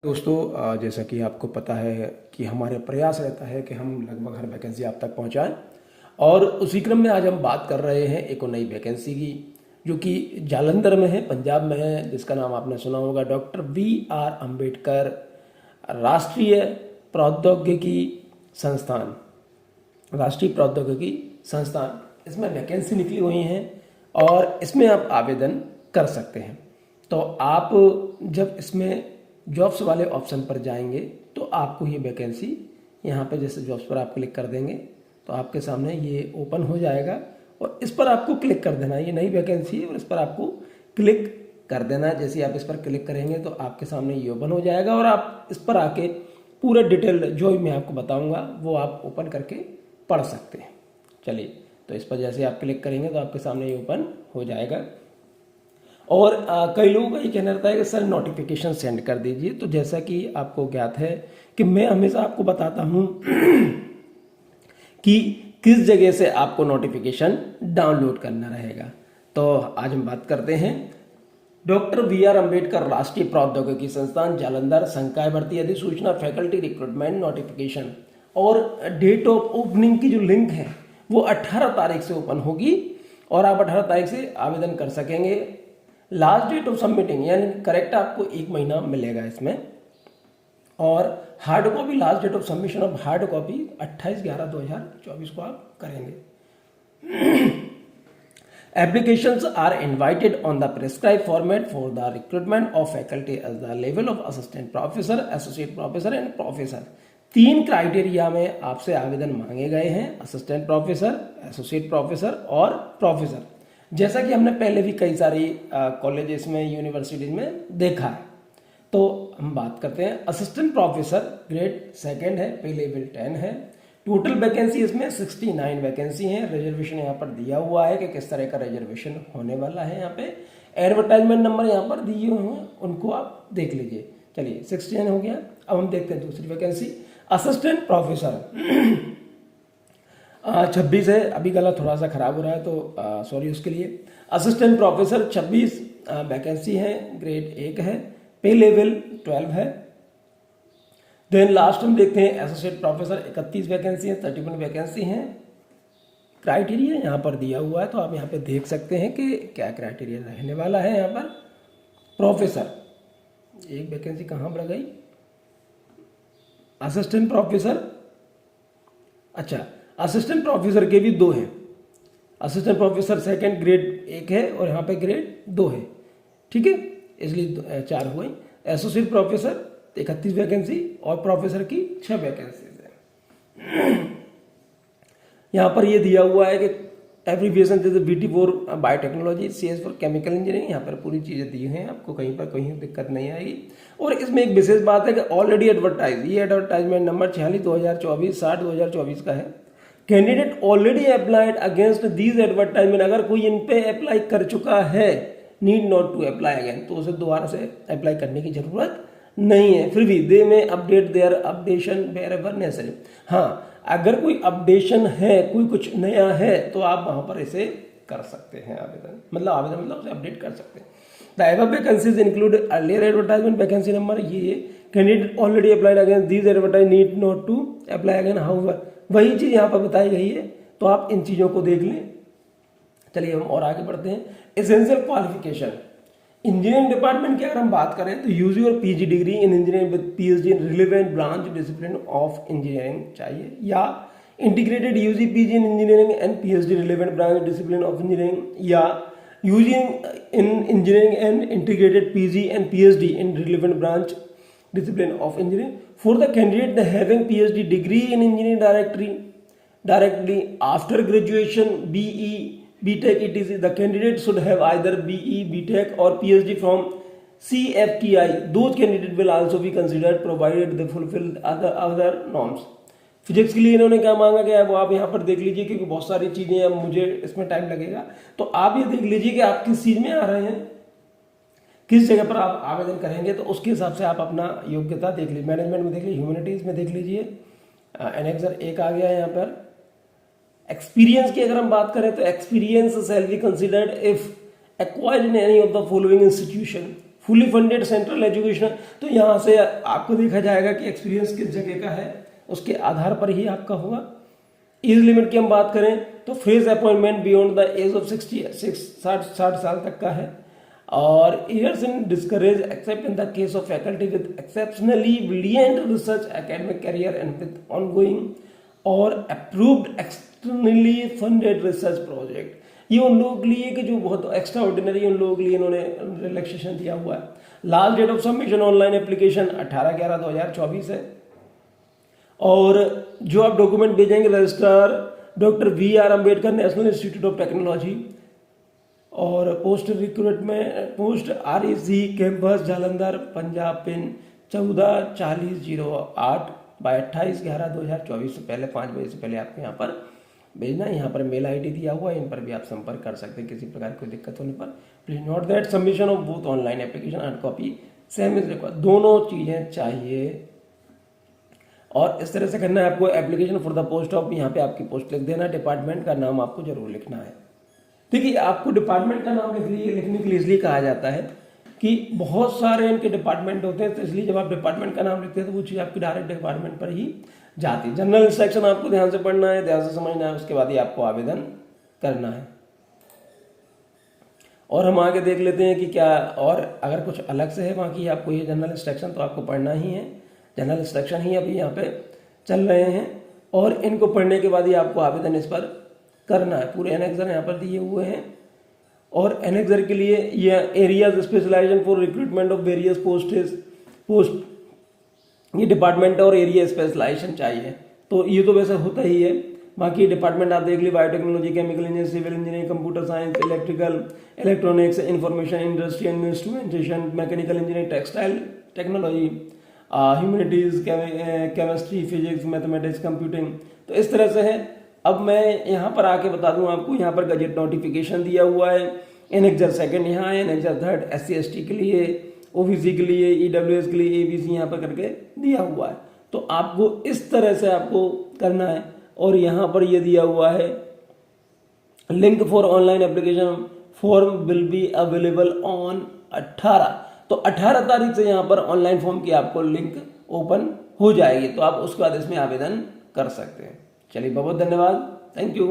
दोस्तों जैसा कि आपको पता है कि हमारे प्रयास रहता है कि हम लगभग हर वैकेंसी आप तक पहुंचाएं और उसी क्रम में आज हम बात कर रहे हैं एक और नई वैकेंसी की जो कि जालंधर में है, पंजाब में है, जिसका नाम आपने सुना होगा डॉक्टर BR अम्बेडकर राष्ट्रीय प्रौद्योगिकी संस्थान। राष्ट्रीय प्रौद्योगिकी संस्थान, इसमें वैकेंसी निकली हुई हैं और इसमें आप आवेदन कर सकते हैं। तो आप जब इसमें जॉब्स वाले ऑप्शन पर जाएंगे तो आपको ये वैकेंसी यहाँ पे जैसे जॉब्स पर आप क्लिक कर देंगे तो आपके सामने ये ओपन हो जाएगा और इस पर आपको क्लिक कर देना है। ये नई वैकेंसी है और इस पर आपको क्लिक कर देना है। जैसे आप इस पर क्लिक करेंगे तो आपके सामने ये ओपन हो जाएगा और आप इस पर आके पूरा डिटेल जो मैं आपको बताऊंगा वो आप ओपन करके पढ़ सकते हैं। चलिए, तो इस पर जैसे आप क्लिक करेंगे तो आपके सामने ये ओपन हो जाएगा। और कई लोगों का ये कहना रहता है कि सर नोटिफिकेशन सेंड कर दीजिए। तो जैसा कि आपको ज्ञात है कि मैं हमेशा आपको बताता हूँ कि किस जगह से आपको नोटिफिकेशन डाउनलोड करना रहेगा। तो आज हम बात करते हैं डॉक्टर BR अम्बेडकर राष्ट्रीय प्रौद्योगिकी संस्थान जालंधर संकाय भर्ती अधिसूचना फैकल्टी रिक्रूटमेंट नोटिफिकेशन। और डेट ऑफ ओपनिंग की जो लिंक है वो 18 तारीख से ओपन होगी और आप 18 तारीख से आवेदन कर सकेंगे। लास्ट डेट ऑफ सबमिटिंग यानी करेक्ट आपको 1 महीना मिलेगा इसमें। और hard copy last date of submission of hard copy 28/11/2024 को आप करेंगे। Applications are invited on the prescribed format for the recruitment of faculty as the level of assistant professor, associate professor and professor। 3 criteria में आपसे आवेदन मांगे गए हैं, assistant professor, associate professor और प्रोफेसर। जैसा कि हमने पहले भी कई सारी कॉलेजेस में, यूनिवर्सिटीज में देखा है। तो हम बात करते हैं असिस्टेंट प्रोफेसर ग्रेड 2 है, पे लेवल 10 है। टोटल वैकेंसी इसमें 69 वैकेंसी हैं। रिजर्वेशन यहाँ पर दिया हुआ है कि किस तरह का रिजर्वेशन होने वाला है। यहाँ पे एडवर्टाइजमेंट नंबर यहाँ पर दिए हुए हैं, उनको आप देख लीजिए। चलिए 69 हो गया। अब हम देखते हैं दूसरी वैकेंसी असिस्टेंट प्रोफेसर 26 है। अभी गला थोड़ा सा खराब हो रहा है तो सॉरी उसके लिए। असिस्टेंट प्रोफेसर 26 वैकेंसी है, ग्रेड 1 है, पे लेवल 12 है। देन लास्ट हम देखते हैं एसोसिएट प्रोफेसर 31 वैकेंसी है, 31 वैकेंसी हैं। क्राइटेरिया यहाँ पर दिया हुआ है तो आप यहाँ पे देख सकते हैं कि क्या क्राइटेरिया रहने वाला है। यहाँ पर प्रोफेसर एक वैकेंसी कहाँ पर गई, असिस्टेंट प्रोफेसर। अच्छा, असिस्टेंट प्रोफेसर के भी 2 हैं। असिस्टेंट प्रोफेसर 2 ग्रेड 1 है और यहाँ पे ग्रेड 2 है, ठीक है, इसलिए 4 हुए। एसोसिएट प्रोफेसर 31 वैकेंसी और प्रोफेसर की 6 वैकेंसी है। यहाँ पर ये दिया हुआ है कि एब्रीविएशन जैसे BT for biotechnology, CS for chemical engineering, यहाँ पर पूरी चीज़ें दी हैं, आपको कहीं पर कहीं दिक्कत नहीं आएगी। और इसमें एक विशेष बात है कि ऑलरेडी एडवर्टाइज, ये एडवर्टाइजमेंट नंबर 46/2024 60/2024 का है। Candidate already applied against these advertisement. अगर कोई इन पे अप्लाई कर चुका है, need not to apply again, तो उसे दोबारा से अप्लाई करने की जरूरत नहीं है। फिर भी दे में update their updation wherever necessary. हाँ, अगर कोई अपडेशन है, कोई कुछ नया है तो आप वहां पर इसे कर सकते हैं आवेदन, मतलब उसे अपडेट कर सकते हैं। The above vacancies include earlier advertisement vacancy number, ये candidate already applied against these advertise need not to apply again. However वही चीज यहाँ पर बताई गई है, तो आप इन चीजों को देख लें। चलिए हम और आगे बढ़ते हैं। एसेंशियल क्वालिफिकेशन इंजीनियरिंग डिपार्टमेंट की अगर हम बात करें तो यूजी और PG degree in engineering with PhD in relevant branch discipline of engineering चाहिए, या integrated UG PG in engineering and PhD relevant branch discipline of engineering, या UG in engineering and integrated PG and PhD in relevant branch discipline of engineering for the candidate having PhD degree in engineering directly after graduation BE BTech etc. The candidate should have either BE BTech or PhD from CFTI. Those candidates will also be considered provided they fulfill other norms. Physics के लिए इन्होंने क्या मांगा गया है वो आप यहाँ पर देख लीजिए, क्योंकि बहुत सारी चीजें हैं, मुझे इसमें टाइम लगेगा। तो आप ये देख लीजिए कि आप किस चीज में आ रहे हैं, किस जगह पर आप आवेदन करेंगे, तो उसके हिसाब से आप अपना योग्यता देख लीजिए। मैनेजमेंट में देख लीजिए, ह्यूमैनिटीज में देख लीजिए, एनेक्सर 1 आ गया है यहाँ पर। एक्सपीरियंस की अगर हम बात करें तो experience shall be considered if acquired in any of the following institution fully funded central education, तो यहाँ से आपको देखा जाएगा कि एक्सपीरियंस किस जगह का है, उसके आधार पर ही आपका होगा। एज लिमिट की हम बात करें तो phrase appointment beyond the age of 60 साल तक का है। और years in discourage except in the case of faculty with exceptionally brilliant research academic career and with ongoing और approved externally funded research project. ये उन लोगों के लिए कि जो बहुत एक्स्ट्रा ऑर्डिनरी, उन लोगों के लिए इन्होंने रिलैक्सेशन दिया हुआ है। Last date of submission online application 18/11/2024 है। और जो आप डॉक्यूमेंट भेजेंगे registrar doctor VR Ambedkar national institute of technology, और post recruitment post REC campus Jalandhar Punjab pin 144008 by 28/11/2024 से पहले 5 बजे से पहले आपको यहाँ पर भेजना है। यहाँ पर मेल ID दिया हुआ है, इन पर भी आप संपर्क कर सकते हैं किसी प्रकार की दिक्कत होने पर। Please note that submission of both online application and copy same is required. दोनों चीजें चाहिए और इस तरह से करना है आपको। Application for the post of, यहाँ पे आपकी पोस्ट लिख देना, डिपार्टमेंट का नाम आपको जरूर लिखना है। देखिए आपको डिपार्टमेंट का नाम लिखने के लिए इसलिए कहा जाता है कि बहुत सारे इनके डिपार्टमेंट होते हैं, तो इसलिए जब आप डिपार्टमेंट का नाम लिखते हैं तो वो चीज़ आपकी डायरेक्ट डिपार्टमेंट पर ही जाती है। जनरल इंस्ट्रक्शन आपको ध्यान से पढ़ना है, ध्यान से समझना है, उसके बाद ही आपको आवेदन करना है। और हम आगे देख लेते हैं कि क्या और अगर कुछ अलग से है बाकी आपको ये जनरल इंस्ट्रक्शन तो आपको पढ़ना ही है। जनरल इंस्ट्रक्शन ही अभी यहाँ पे चल रहे हैं और इनको पढ़ने के बाद ही आपको आवेदन इस पर करना है। पूरे एनेक्सर यहाँ पर दिए हुए हैं और एनेक्सर के लिए ये areas specialisation for recruitment of various post, ये डिपार्टमेंट और एरिया स्पेशलाइजेशन चाहिए। तो ये तो वैसे होता ही है। बाकी डिपार्टमेंट आप देख ली, biotechnology, chemical engineering, civil engineering, computer science, electrical, electronics, information industry and instrumentation, mechanical engineering, textile technology, humanities, chemistry, physics, mathematics, computing. तो इस तरह से है। अब मैं यहाँ पर आके बता दूं आपको, यहाँ पर गजेट नोटिफिकेशन दिया हुआ है। एनेक्सर सेकंड यहाँ है, एनेक्सर थर्ड SC/ST के लिए, OBC के लिए, EWS के लिए, ABC यहाँ पर करके दिया हुआ है। तो आपको इस तरह से आपको करना है। और यहाँ पर ये दिया हुआ है link for online application form will be available on 18। तो 18 तारीख से यहाँ पर ऑनलाइन फॉर्म की आपको लिंक ओपन हो जाएगी, तो आप उसके बाद इसमें आवेदन कर सकते हैं। चलिए बहुत बहुत धन्यवाद, थैंक यू।